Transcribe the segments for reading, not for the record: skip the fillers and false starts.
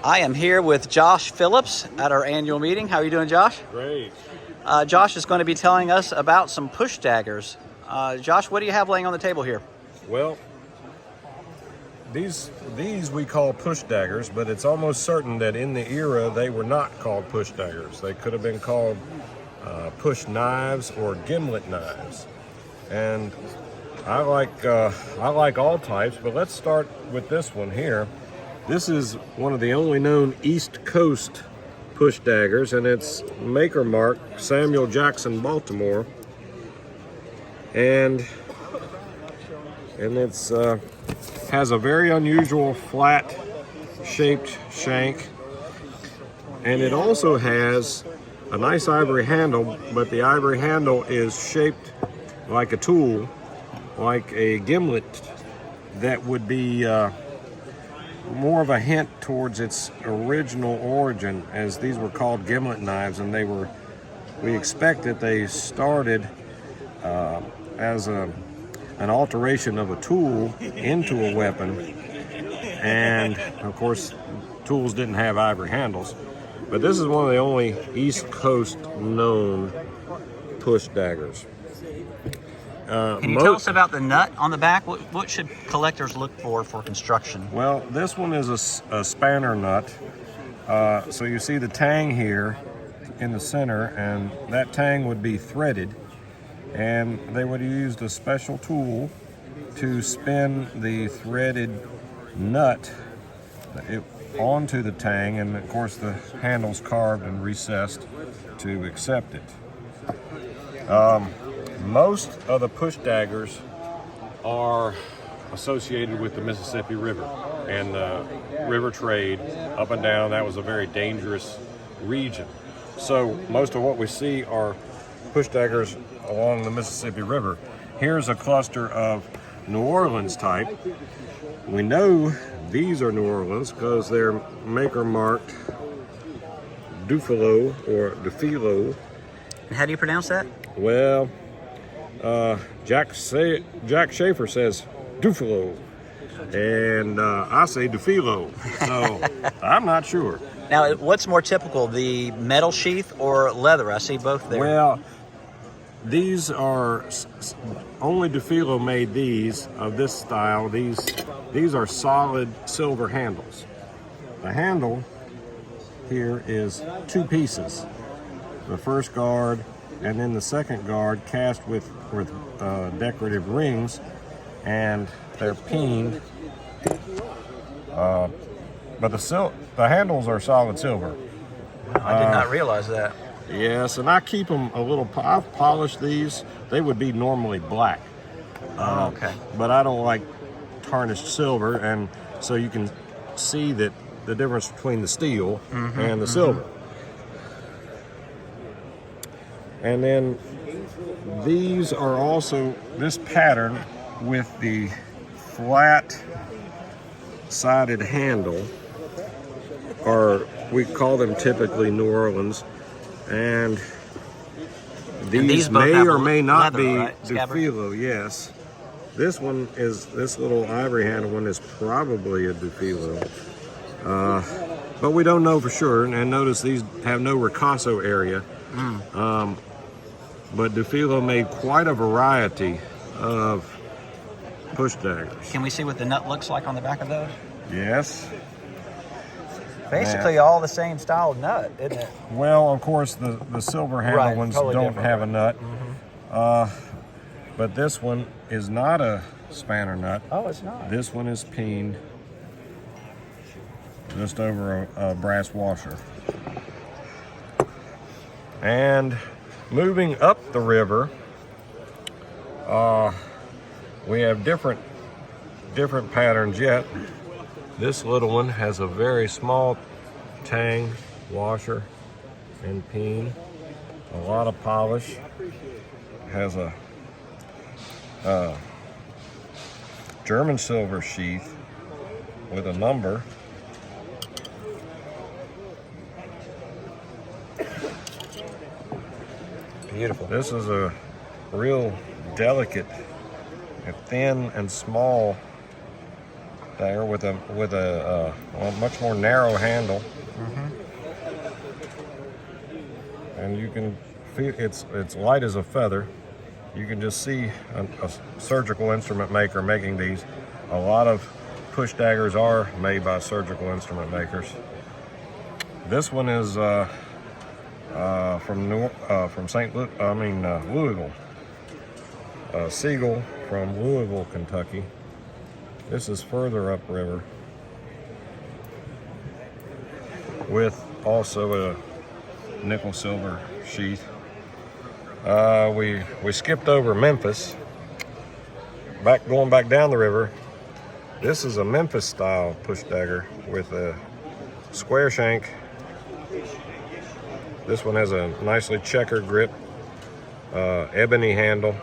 I am here with Josh Phillips at our annual meeting. How are you doing, Josh? Great. Josh is going to be telling us about some push daggers. Josh, what do you have laying on the table here? Well, these we call push daggers, but it's almost certain that in the era they were not called push daggers. They could have been called push knives or gimlet knives. And I like all types, but let's start with this one here. This is one of the only known East Coast push daggers, and it's maker mark Samuel Jackson, Baltimore, and it's has a very unusual flat shaped shank, and it also has a nice ivory handle, but the ivory handle is shaped like a tool, like a gimlet that would be more of a hint towards its original origin, as these were called gimlet knives, and we expect that they started as an alteration of a tool into a weapon, and of course tools didn't have ivory handles, but this is one of the only East Coast known push daggers. Can you tell us about the nut on the back? What should collectors look for construction? Well, this one is a spanner nut. So you see the tang here in the center, and that tang would be threaded, and they would have used a special tool to spin the threaded nut onto the tang, and of course the handle's carved and recessed to accept it. Most of the push daggers are associated with the Mississippi River and river trade up and down. That was a very dangerous region. So most of what we see are push daggers along the Mississippi River. Here's a cluster of New Orleans type. We know these are New Orleans because they're maker marked Dufilo or Dufilo. And how do you pronounce that? Well, Jack Schaefer says Dufilo, and I say Dufilo, so I'm not sure. Now, what's more typical, the metal sheath or leather? I see both there. Well, these are only Dufilo made these of this style. These are solid silver handles. The handle here is two pieces. The first guard and then the second guard cast with decorative rings, and they're peened. But the handles are solid silver. I did not realize that. Yes, and I keep them a little. I've polished these. They would be normally black. Okay. But I don't like tarnished silver, and so you can see that the difference between the steel and the silver. And then these are also this pattern with the flat sided handle, or we call them typically New Orleans, and these may or may not leather, be right? Dufilo. Yes, this little ivory handle one is probably a Dufilo, but we don't know for sure. And notice these have no ricasso area. But Dufilo made quite a variety of push daggers. Can we see what the nut looks like on the back of those? Yes. Basically all the same style nut, isn't it? Well, of course, the silver handle ones totally don't have a nut. But this one is not a spanner nut. Oh, it's not. This one is peened just over a brass washer. And moving up the river, we have different patterns yet. This little one has a very small tang washer and peen, a lot of polish, has a German silver sheath with a number. Beautiful. This is a real delicate, thin and small there with a much more narrow handle. And you can feel it's light as a feather. You can just see a surgical instrument maker making these. A lot of push daggers are made by surgical instrument makers. This one is from Louisville. Siegel from Louisville, Kentucky. This is further upriver with also a nickel silver sheath. We skipped over Memphis. Going back down the river. This is a Memphis style push dagger with a square shank. This one has a nicely checkered grip, ebony handle.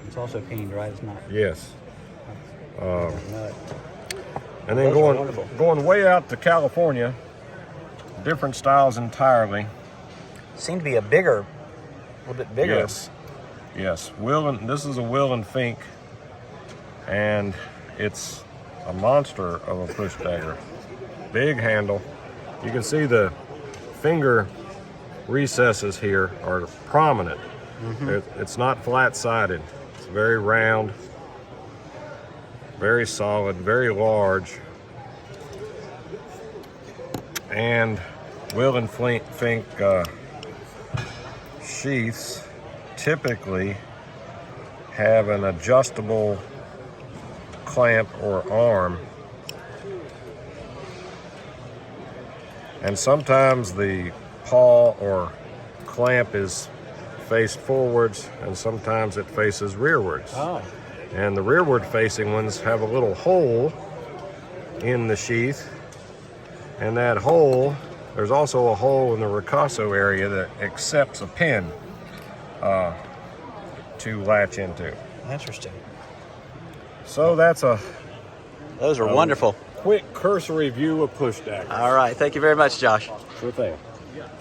It's also peened, right? It's not. Yes. Nut. And then going way out to California, different styles entirely. Seem to be a little bit bigger. Yes. Yes. This is a Will and Fink, and it's a monster of a push dagger. Big handle. You can see the finger recesses here are prominent. It's not flat-sided. It's very round, very solid, very large. And Will and Fink sheaths typically have an adjustable clamp or arm, and sometimes the paw or clamp is faced forwards and sometimes it faces rearwards. Oh. And the rearward facing ones have a little hole in the sheath, and that hole, there's also a hole in the ricasso area that accepts a pin to latch into. Interesting. So that's Those are wonderful. quick cursory view of push daggers. All right. Thank you very much, Josh. Sure thing.